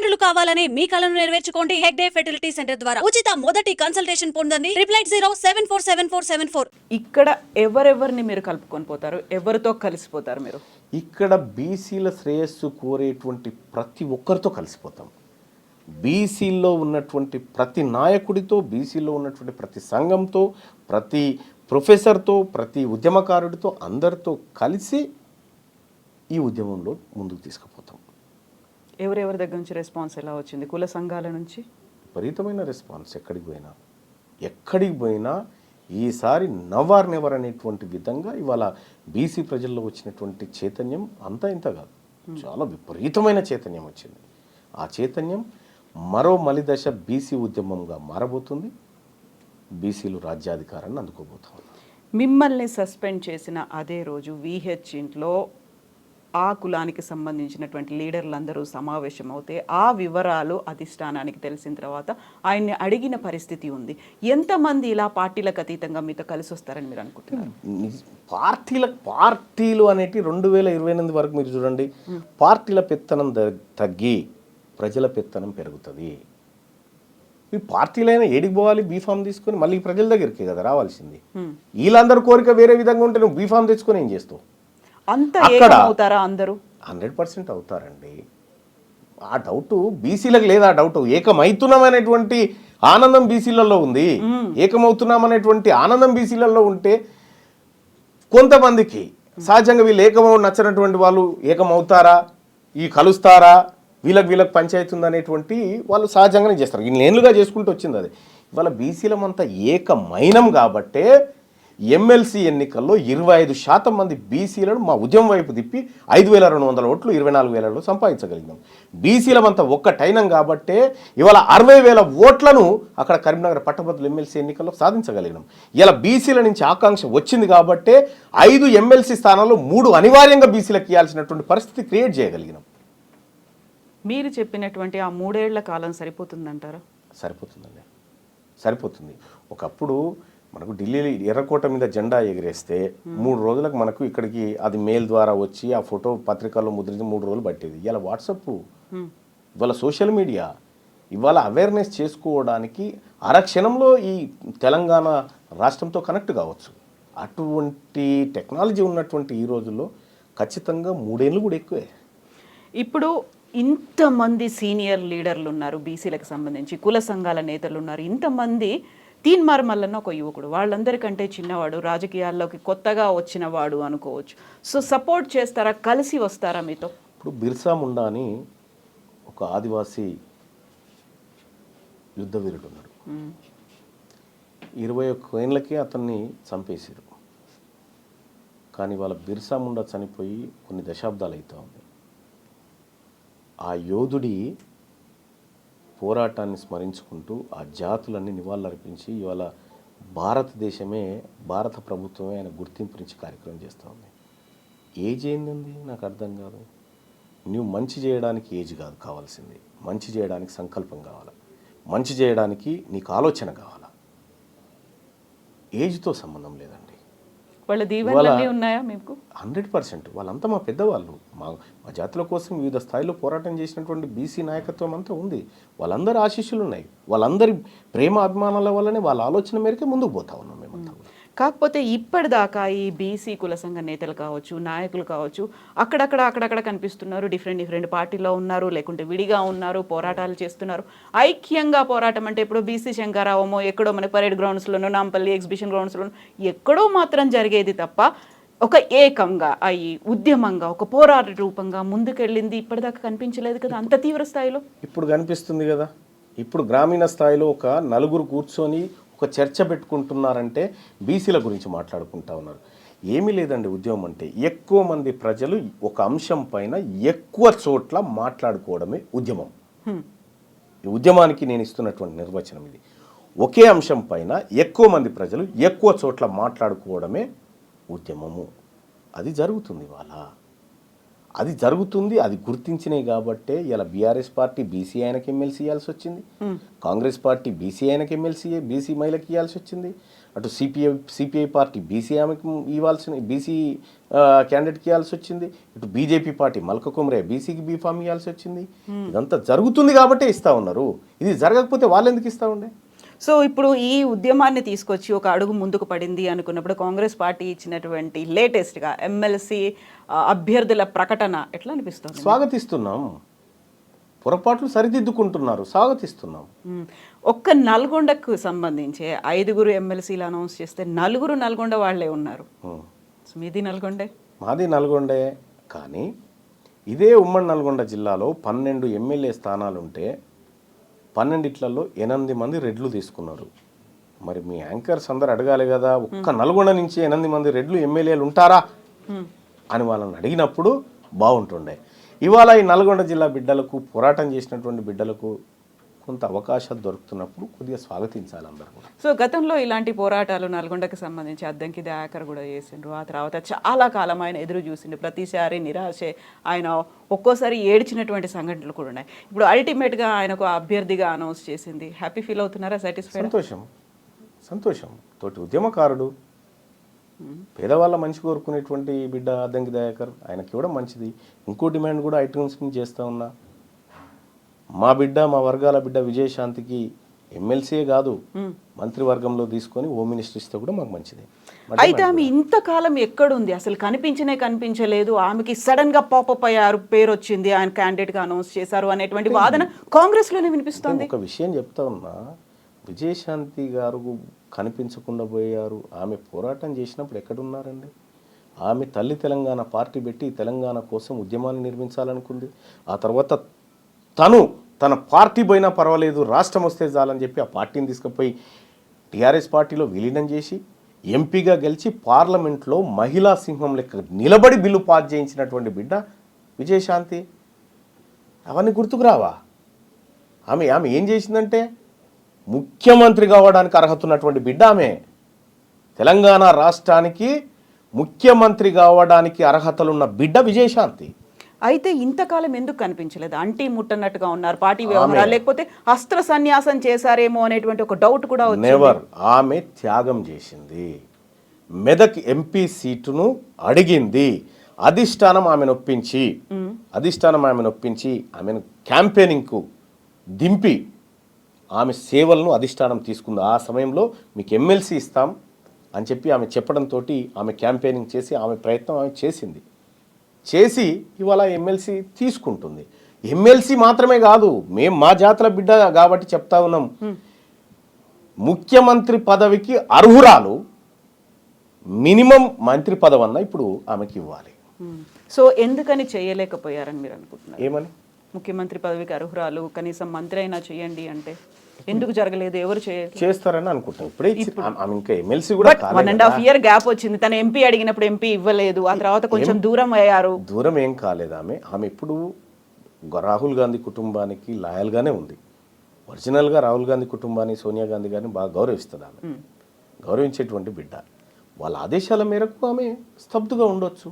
తల్లిదండ్రులు కావాలని మీ కలను నెరవేర్చుకోండి హెగ్డే ఫెర్టిలిటీ సెంటర్ ద్వారా ఉచిత మొదటి కన్సల్టేషన్ పొందండి 88074747474. ఇక్కడ ఎవరెవరిని మీరు కలుపుకొని పోతారు, ఎవరితో కలిసిపోతారు మీరు? ఇక్కడ బీసీల శ్రేయస్సు కోరేటువంటి ప్రతి ఒక్కరితో కలిసిపోతాం. బీసీల్లో ఉన్నటువంటి ప్రతి నాయకుడితో, బీసీలో ఉన్నటువంటి ప్రతి సంఘంతో, ప్రతి ప్రొఫెసర్తో, ప్రతి ఉద్యమకారుడితో అందరితో కలిసి ఈ ఉద్యమంలో ముందుకు తీసుకుపోతాం. ఎవరెవరి దగ్గర నుంచి రెస్పాన్స్ ఎలా వచ్చింది? కుల సంఘాల నుంచి విపరీతమైన రెస్పాన్స్. ఎక్కడికి పోయినా ఈసారి నవర్ నెవర్ అనేటువంటి విధంగా ఇవాళ బీసీ ప్రజల్లో వచ్చినటువంటి చైతన్యం అంతా ఇంత కాదు, చాలా విపరీతమైన చైతన్యం వచ్చింది. ఆ చైతన్యం మరో మలిదశ బీసీ ఉద్యమంగా మారబోతుంది. బీసీలు రాజ్యాధికారాన్ని అందుకోబోతున్నారు. మిమ్మల్ని సస్పెండ్ చేసిన అదే రోజు విహెచ్ ఇంట్లో ఆ కులానికి సంబంధించినటువంటి లీడర్లందరూ సమావేశం అవుతే ఆ వివరాలు అధిష్టానానికి తెలిసిన తర్వాత ఆయన్ని అడిగిన పరిస్థితి ఉంది. ఎంతమంది ఇలా పార్టీలకు అతీతంగా మీతో కలిసి వస్తారని మీరు అనుకుంటున్నారు? పార్టీలు అనేటి 2028 వరకు మీరు చూడండి, పార్టీల పెత్తనం తగ్గి ప్రజల పెత్తనం పెరుగుతుంది. ఈ పార్టీలైనా ఏడికి పోవాలి? బీఫామ్ తీసుకొని మళ్ళీ ప్రజల దగ్గరికి కదా రావాల్సింది. వీళ్ళందరూ కోరిక వేరే విధంగా ఉంటే నువ్వు బీఫామ్ తెచ్చుకొని ఏం చేస్తావు? అంత ఏకమవుతారా అందరూ? 100% అవుతారండి. ఆ డౌట్ బీసీలకు లేదా? ఆ డౌట్ ఏకమవుతున్నాం అనేటువంటి ఆనందం బీసీలలో ఉంది. ఏకమవుతున్నాం అనేటువంటి ఆనందం బీసీలలో ఉంటే కొంతమందికి సహజంగా వీళ్ళు ఏకమవు నచ్చినటువంటి వాళ్ళు ఏకమవుతారా, ఈ కలుస్తారా, వీళ్ళకి పంచాయతీ ఉందనేటువంటి వాళ్ళు సహజంగానే చేస్తారు. ఇన్నేళ్ళుగా చేసుకుంటూ వచ్చింది అది. ఇవాళ బీసీలమంతా ఏకమైనం కాబట్టే ఎమ్మెల్సీ ఎన్నికల్లో 25% మంది బీసీలను మా ఉద్యమం వైపు తిప్పి 5,200 ఓట్లు 24,000 సంపాదించగలిగినాం. బీసీలమంతా ఒక్కటైనం కాబట్టే ఇవాళ 60,000 ఓట్లను అక్కడ కరీంనగర్ పట్టభద్రుల ఎమ్మెల్సీ ఎన్నికల్లో సాధించగలిగినాం. ఇలా బీసీల నుంచి ఆకాంక్ష వచ్చింది కాబట్టే 5 ఎమ్మెల్సీ స్థానాల్లో 3 అనివార్యంగా బీసీలకు ఇవ్వాల్సినటువంటి పరిస్థితి క్రియేట్ చేయగలిగినాం. మీరు చెప్పినటువంటి ఆ 3 ఏళ్ల కాలం సరిపోతుందంటారా? సరిపోతుందండి, సరిపోతుంది. ఒకప్పుడు మనకు ఢిల్లీ ఎర్రకోట మీద జెండా ఎగిరేస్తే 3 రోజులకు మనకు ఇక్కడికి అది మెయిల్ ద్వారా వచ్చి ఆ ఫోటో పత్రికల్లో ముద్రించి 3 రోజులు పట్టేది. ఇవాళ వాట్సాప్, ఇవాళ సోషల్ మీడియా, ఇవాళ అవేర్నెస్ చేసుకోవడానికి అరక్షణంలో ఈ తెలంగాణ రాష్ట్రంతో కనెక్ట్ కావచ్చు. అటువంటి టెక్నాలజీ ఉన్నటువంటి ఈ రోజుల్లో ఖచ్చితంగా 3 ఏళ్ళు కూడా ఎక్కువే. ఇప్పుడు ఇంతమంది సీనియర్ లీడర్లు ఉన్నారు, బీసీలకు సంబంధించి కుల సంఘాల నేతలు ఉన్నారు, ఇంతమంది. తీన్మార్ మల్లన్న ఒక యువకుడు, వాళ్ళందరికంటే చిన్నవాడు, రాజకీయాల్లోకి కొత్తగా వచ్చిన వాడు అనుకోవచ్చు. సో సపోర్ట్ చేస్తారా, కలిసి వస్తారా మీతో? ఇప్పుడు బిర్సా ముండా అని ఒక ఆదివాసీ యుద్ధ వీరుడు ఉన్నాడు. 21 ఏళ్ళకే అతన్ని చంపేశారు. కానీ వాళ్ళ బిర్సా ముండా చనిపోయి కొన్ని దశాబ్దాలు అవుతా ఉంది. ఆ యోధుడి పోరాటాన్ని స్మరించుకుంటూ ఆ జాతులన్నీ నివాళులర్పించి ఇవాళ భారతదేశమే, భారత ప్రభుత్వమే ఆయన గుర్తింపునిచ్చి కార్యక్రమం చేస్తూ ఉంది. ఏజ్ ఏంది నాకు అర్థం కాదు. నువ్వు మంచి చేయడానికి ఏజ్ కాదు కావాల్సింది, మంచి చేయడానికి సంకల్పం కావాలి, మంచి చేయడానికి నీకు ఆలోచన కావాలా. ఏజ్తో సంబంధం లేదండి. వాళ్ళ దీవెనలన్నీ ఉన్నాయా మీకు? 100%. వాళ్ళంతా మా పెద్దవాళ్ళు. మా జాతుల కోసం వివిధ స్థాయిలో పోరాటం చేసినటువంటి బీసీ నాయకత్వం అంతా ఉంది. వాళ్ళందరి ఆశీస్సులు ఉన్నాయి. వాళ్ళందరి ప్రేమ అభిమానాల వల్లనే వాళ్ళ ఆలోచన మేరకే ముందుకు పోతా ఉన్నాం మేమంతా. కాకపోతే ఇప్పటిదాకా ఈ బీసీ కుల సంఘ నేతలు కావచ్చు, నాయకులు కావచ్చు, అక్కడక్కడ కనిపిస్తున్నారు. డిఫరెంట్ పార్టీలో ఉన్నారు, లేకుంటే విడిగా ఉన్నారు, పోరాటాలు చేస్తున్నారు. ఐక్యంగా పోరాటం అంటే ఇప్పుడు బీసీ శంకరావమో ఎక్కడో మన పరేడ్ గ్రౌండ్స్లోనో, నాంపల్లి ఎగ్జిబిషన్ గ్రౌండ్స్లోనో ఎక్కడో మాత్రం జరిగేది తప్ప ఒక ఏకంగా అయ్యి ఉద్యమంగా ఒక పోరాట రూపంగా ముందుకెళ్ళింది ఇప్పటిదాకా కనిపించలేదు కదా అంత తీవ్ర స్థాయిలో. ఇప్పుడు కనిపిస్తుంది కదా. ఇప్పుడు గ్రామీణ స్థాయిలో ఒక నలుగురు కూర్చొని ఒక చర్చ పెట్టుకుంటున్నారంటే బీసీల గురించి మాట్లాడుకుంటా ఉన్నారు. ఏమీ లేదండి. ఉద్యమం అంటే ఎక్కువ మంది ప్రజలు ఒక అంశం పైన ఎక్కువ చోట్ల మాట్లాడుకోవడమే ఉద్యమం. ఈ ఉద్యమానికి నేను ఇస్తున్నటువంటి నిర్వచనం ఇది. ఒకే అంశం పైన ఎక్కువ మంది ప్రజలు ఎక్కువ చోట్ల మాట్లాడుకోవడమే ఉద్యమము. అది జరుగుతుంది ఇవాళ, అది జరుగుతుంది. అది గుర్తించినాయి కాబట్టే ఇలా బీఆర్ఎస్ పార్టీ బీసీ ఆయనకి ఎమ్మెల్సీ ఇవ్వాల్సి వచ్చింది, కాంగ్రెస్ పార్టీ బీసీ ఆయనకి ఎమ్మెల్సీ బీసీ మహిళకి ఇవ్వాల్సి వచ్చింది, అటు సిపిఐ పార్టీ బీసీ ఆమెకు ఇవ్వాల్సిన బీసీ క్యాండిడేట్కి ఇవ్వాల్సి వచ్చింది, ఇటు బీజేపీ పార్టీ మల్క కుమరే బీసీకి బీఫామ్ ఇవ్వాల్సి వచ్చింది. ఇదంతా జరుగుతుంది కాబట్టే ఇస్తా ఉన్నారు. ఇది జరగకపోతే వాళ్ళు ఎందుకు ఇస్తా ఉండే? సో ఇప్పుడు ఈ ఉద్యమాన్ని తీసుకొచ్చి ఒక అడుగు ముందుకు పడింది అనుకున్నప్పుడు కాంగ్రెస్ పార్టీ ఇచ్చినటువంటి లేటెస్ట్గా ఎమ్మెల్సీ అభ్యర్థుల ప్రకటన ఎట్లా అనిపిస్తుంది? స్వాగతిస్తున్నాం. పొరపాట్లు సరిదిద్దుకుంటున్నారు, స్వాగతిస్తున్నాం. ఒక్క నల్గొండకు సంబంధించి 5 ఎమ్మెల్సీలు అనౌన్స్ చేస్తే 4 నల్గొండ వాళ్ళే ఉన్నారు. మీది నల్గొండే? మాది నల్గొండే. కానీ ఇదే ఉమ్మడి నల్గొండ జిల్లాలో 12 ఎమ్మెల్యే స్థానాలుంటే 12లలో 8 మంది రెడ్లు తీసుకున్నారు. మరి మీ యాంకర్స్ అందరు అడగాలి కదా, ఒక్క నల్గొండ నుంచి 8 మంది రెడ్లు ఎమ్మెల్యేలు ఉంటారా అని వాళ్ళని అడిగినప్పుడు బాగుంటుండే. ఇవాళ ఈ నల్గొండ జిల్లా బిడ్డలకు, పోరాటం చేసినటువంటి బిడ్డలకు కొంత అవకాశాలు దొరుకుతున్నప్పుడు కొద్దిగా స్వాగతించాలి అందరూ కూడా. సో గతంలో ఇలాంటి పోరాటాలు నల్గొండకి సంబంధించి అద్దంకి దయాకర్ కూడా చేసిండ్రు. ఆ తర్వాత చాలా కాలం ఆయన ఎదురు చూసిండు. ప్రతిసారి నిరాశే, ఆయన ఒక్కోసారి ఏడ్చినటువంటి సంఘటనలు కూడా ఉన్నాయి. ఇప్పుడు అల్టిమేట్గా ఆయనకు అభ్యర్థిగా అనౌన్స్ చేసింది. హ్యాపీ ఫీల్ అవుతున్నారా? సాటిస్ఫైడ్? సంతోషం. తోటి ఉద్యమకారుడు, పేదవాళ్ళ మంచి కోరుకునేటువంటి బిడ్డ అద్దంకి దయాకర్, ఆయనకి ఇవ్వడం మంచిది. ఇంకో డిమాండ్ కూడా ఐటమ్స్ చేస్తూ ఉన్నా, మా బిడ్డ, మా వర్గాల బిడ్డ విజయశాంతికి ఎమ్మెల్సీయే కాదు మంత్రివర్గంలో తీసుకొని హోమ్ మినిస్టర్ ఇస్తే కూడా మాకు మంచిది. అయితే ఆమె ఇంతకాలం ఎక్కడుంది? అసలు కనిపించలేదు. ఆమెకి సడన్ గా పాపప్ అయ్యారు, పేరు వచ్చింది, ఆయన క్యాండిడేట్ గా అనౌన్స్ చేశారు అనేటువంటి వాదన కాంగ్రెస్ లోనే వినిపిస్తుంది. ఒక విషయం చెప్తా ఉన్నా, విజయశాంతి గారు కనిపించకుండా పోయారు. ఆమె పోరాటం చేసినప్పుడు ఎక్కడున్నారండి? ఆమె తల్లి తెలంగాణ పార్టీ పెట్టి తెలంగాణ కోసం ఉద్యమాన్ని నిర్మించాలనుకుంది. ఆ తర్వాత తన పార్టీ పోయినా పర్వాలేదు, రాష్ట్రం వస్తే చాలని చెప్పి ఆ పార్టీని తీసుకుపోయి టీఆర్ఎస్ పార్టీలో విలీనం చేసి ఎంపీగా గెలిచి పార్లమెంట్లో మహిళా సింహం లెక్క నిలబడి బిల్లు పాస్ చేయించినటువంటి బిడ్డ విజయశాంతి. అవన్నీ గుర్తుకు రావా? ఆమె ఏం చేసిందంటే ముఖ్యమంత్రి కావడానికి అర్హత ఉన్నటువంటి బిడ్డ ఆమె. తెలంగాణ రాష్ట్రానికి ముఖ్యమంత్రి కావడానికి అర్హతలున్న బిడ్డ విజయశాంతి. అయితే ఇంతకాలం ఎందుకు కనిపించలేదు? అంటీ ముట్టనట్టుగా ఉన్నారు, పార్టీ వ్యవహారాలు, లేకపోతే అస్త్ర సన్యాసం చేశారేమో అనేటువంటి ఒక డౌట్ కూడా వచ్చింది. నెవర్. ఆమె త్యాగం చేసింది. మెదక్ ఎంపీ సీటును అడిగింది. అధిష్టానం ఆమెను ఒప్పించి ఆమెను క్యాంపెయినింగ్కు దింపి ఆమె సేవలను అధిష్టానం తీసుకుంది. ఆ సమయంలో మీకు ఎమ్మెల్సీ ఇస్తాం అని చెప్పి ఆమె చెప్పడంతో ఆమె క్యాంపెయినింగ్ చేసి ఆమె ప్రయత్నం ఆమె చేసి ఇవాళ ఎమ్మెల్సీ తీసుకుంటుంది. ఎమ్మెల్సీ మాత్రమే కాదు, మేము మా జాతుల బిడ్డ కాబట్టి చెప్తా ఉన్నాం, ముఖ్యమంత్రి పదవికి అర్హురాలు. మినిమం మంత్రి పదవి అన్న ఇప్పుడు ఆమెకి ఇవ్వాలి. సో ఎందుకని చేయలేకపోయారని మీరు అనుకుంటున్నారు? ఏమని? ముఖ్యమంత్రి పదవికి అర్హురాలు, కనీసం మంత్రి అయినా చేయండి అంటే ఎందుకు జరగలేదు? ఎవరు చేస్తారని అనుకుంటాం. ఇప్పుడే ఇంకా ఎమ్మెల్సీ కూడా 1.5 year గ్యాప్ వచ్చింది. తన ఎంపీ అడిగినప్పుడు ఎంపీ ఇవ్వలేదు, ఆ తర్వాత కొంచెం దూరం అయ్యారు. దూరం ఏం కాలేదు. ఆమె ఇప్పుడు రాహుల్ గాంధీ కుటుంబానికి లాయల్గానే ఉంది. ఒరిజినల్గా రాహుల్ గాంధీ కుటుంబాన్ని, సోనియా గాంధీ గారిని బాగా గౌరవిస్తుంది. ఆమె గౌరవించేటువంటి బిడ్డ. వాళ్ళ ఆదేశాల మేరకు ఆమె స్తబ్దుగా ఉండొచ్చు.